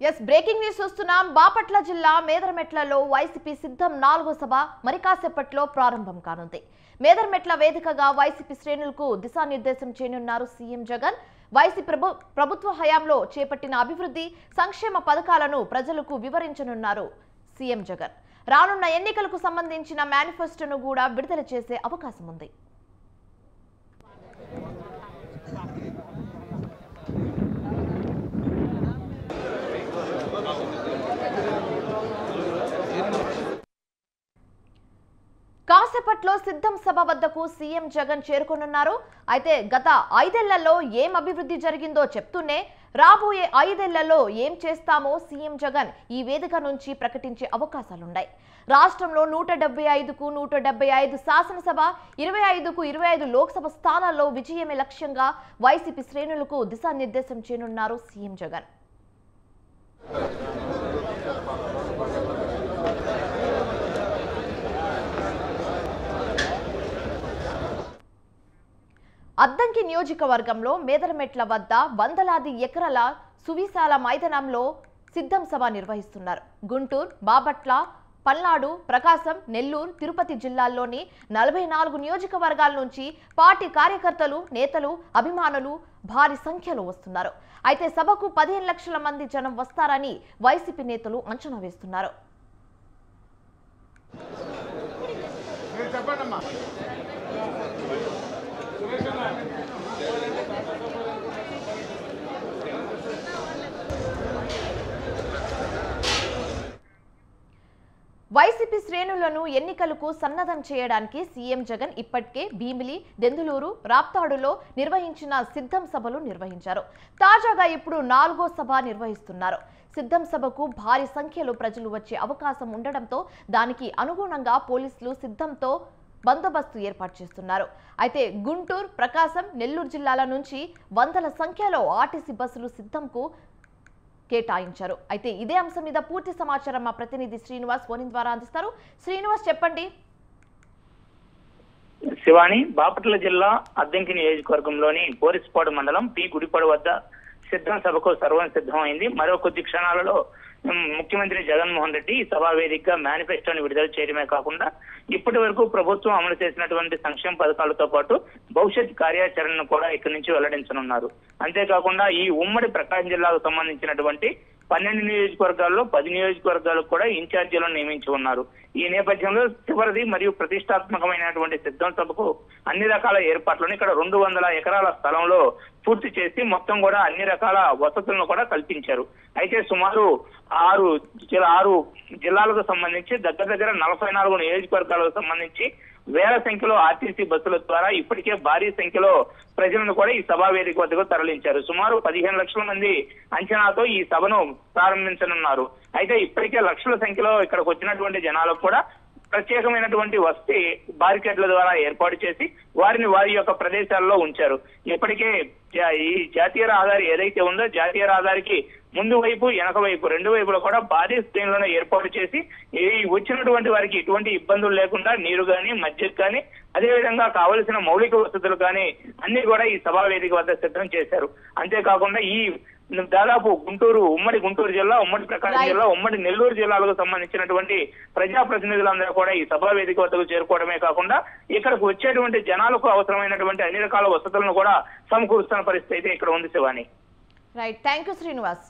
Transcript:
Yes breaking news చూస్తున్నాం. బాపట్ల జిల్లా మేదరమెట్లలో YCP సిద్ధం 4వ సభ మరి కాసేపట్లో ప్రారంభం కానుంది. మేదరమెట్ల వేదికగా వైసీపీ శ్రేణులకు దిశానిర్దేశం చేయనున్నారు సీఎం జగన్. వైసీపీ ప్రభుత్వ హయాంలో చేపట్టిన అభివృద్ధి సంక్షేమ పథకాలను ప్రజలకు వివరించనున్నారు సీఎం జగన్. రానున్న ఎన్నికలకు సంబంధించిన మేనిఫెస్టోను కూడా విడుదల చేసే అవకాశం ఉంది. కాసేపట్లో సిద్ధం సభ వద్దకు సీఎం జగన్ చేరుకోనున్నారు. అయితే గత 5 ఏళ్లలో ఏం అభివృద్ధి జరిగిందో చెప్తూనే రాబోయే 5 ఏళ్లలో ఏం చేస్తామో సీఎం జగన్ ఈ వేదిక నుంచి ప్రకటించే అవకాశాలున్నాయి. రాష్ట్రంలో 175కు 175 శాసనసభ, 25కు 25 లోక్సభ స్థానాల్లో విజయమే లక్ష్యంగా వైసీపీ శ్రేణులకు దిశానిర్దేశం చేయనున్నారు సీఎం జగన్. అద్దంకి నియోజకవర్గంలో మేదరమెట్ల వద్ద వందలాది ఎకరాల సువిశాల మైదానంలో సిద్ధం సభ నిర్వహిస్తున్నారు. గుంటూరు, బాపట్ల, పల్నాడు, ప్రకాశం, నెల్లూరు, తిరుపతి జిల్లాల్లోని 44 నియోజకవర్గాల నుంచి పార్టీ కార్యకర్తలు, నేతలు, అభిమానులు భారీ సంఖ్యలో వస్తున్నారు. అయితే సభకు 15 లక్షల మంది జనం వస్తారని వైసీపీ నేతలు అంచనా వేస్తున్నారు. వైసీపీ శ్రేణులను ఎన్నికలకు సన్నద్ధం చేయడానికి సీఎం జగన్ ఇప్పటికే భీమిలి, దెందులూరు, రాప్తాడులో నిర్వహించిన సిద్ధం సభలు నిర్వహించారు. తాజాగా ఇప్పుడు 4వ సభ నిర్వహిస్తున్నారు. సిద్ధం సభకు భారీ సంఖ్యలో ప్రజలు వచ్చే అవకాశం ఉండడంతో దానికి అనుగుణంగా పోలీసులు సిద్ధంతో బందోబస్తు ఏర్పాటు చేస్తున్నారు. అయితే గుంటూరు, ప్రకాశం, నెల్లూరు జిల్లాల నుంచి వందల సంఖ్యలో ఆర్టీసీ బస్సులు సిద్ధంకు కేటాయించారు. అయితే ఇదే అంశం మీద పూర్తి సమాచారం మా ప్రతినిధి శ్రీనివాస్ ఫోన్ ద్వారా అందిస్తారు. శ్రీనివాస్, చెప్పండి. శివాని, బాపట్ల జిల్లా అద్దంకి నియోజకవర్గంలోని పోరిస్పాడు మండలం పి గుడిపాడు వద్ద సిద్ధం సభకు సర్వం సిద్ధమైంది. మరో కొద్ది క్షణాలలో ముఖ్యమంత్రి జగన్మోహన్ రెడ్డి సభా వేదికగా మేనిఫెస్టోని విడుదల చేయడమే కాకుండా ఇప్పటి వరకు ప్రభుత్వం అమలు చేసినటువంటి సంక్షేమ పథకాలతో పాటు భవిష్యత్ కార్యాచరణను కూడా ఇక్కడి నుంచి వెల్లడించనున్నారు. అంతేకాకుండా ఈ ఉమ్మడి ప్రకాశం జిల్లాకు సంబంధించినటువంటి 12 నియోజకవర్గాల్లో 10 నియోజకవర్గాలకు కూడా ఇన్ఛార్జీలను నియమించి ఉన్నారు. ఈ నేపథ్యంలో చివరిది మరియు ప్రతిష్టాత్మకమైనటువంటి సిద్ధం సభకు అన్ని రకాల ఏర్పాట్లను ఇక్కడ 200 ఎకరాల స్థలంలో పూర్తి చేసి మొత్తం కూడా అన్ని రకాల వసతులను కూడా కల్పించారు. అయితే సుమారు 6 జిల్లాలకు సంబంధించి దగ్గర 44 నియోజకవర్గాలకు సంబంధించి వేల సంఖ్యలో ఆర్టీసీ బస్సుల ద్వారా ఇప్పటికే భారీ సంఖ్యలో ప్రజలను కూడా ఈ సభా వేదిక వద్దకు తరలించారు. సుమారు 15 లక్షల మంది అంచనాతో ఈ సభను ప్రారంభించనున్నారు. అయితే ఇప్పటికే లక్షల సంఖ్యలో ఇక్కడికి వచ్చినటువంటి జనాలకు కూడా ప్రత్యేకమైనటువంటి వసతి బారికేడ్ల ద్వారా ఏర్పాటు చేసి వారిని వారి యొక్క ప్రదేశాల్లో ఉంచారు. ఇప్పటికే ఈ జాతీయ రహదారి ఏదైతే ఉందో జాతీయ రహదారికి ముందు వైపు, వెనక వైపు 2 వైపులో కూడా భారీ శ్రేణులను ఏర్పాటు చేసి ఈ వచ్చినటువంటి వారికి ఎటువంటి ఇబ్బందులు లేకుండా నీరు కానీ, మజ్జిగ కానీ, అదేవిధంగా కావలసిన మౌలిక వసతులు కానీ అన్ని కూడా ఈ సభా వేదిక వద్ద సిద్ధం చేశారు. అంతేకాకుండా ఈ దాదాపు ఉమ్మడి గుంటూరు జిల్లా, ఉమ్మడి ప్రకాశం జిల్లా, ఉమ్మడి నెల్లూరు జిల్లాలకు సంబంధించినటువంటి ప్రజాప్రతినిధులందరూ కూడా ఈ సభా వేదిక వద్దకు చేరుకోవడమే కాకుండా ఇక్కడికి వచ్చేటువంటి జనాలకు అవసరమైనటువంటి అన్ని రకాల వసతులను కూడా సమకూరుస్తున్న పరిస్థితి అయితే ఇక్కడ ఉంది. Shivani, right, thank you Srinivas.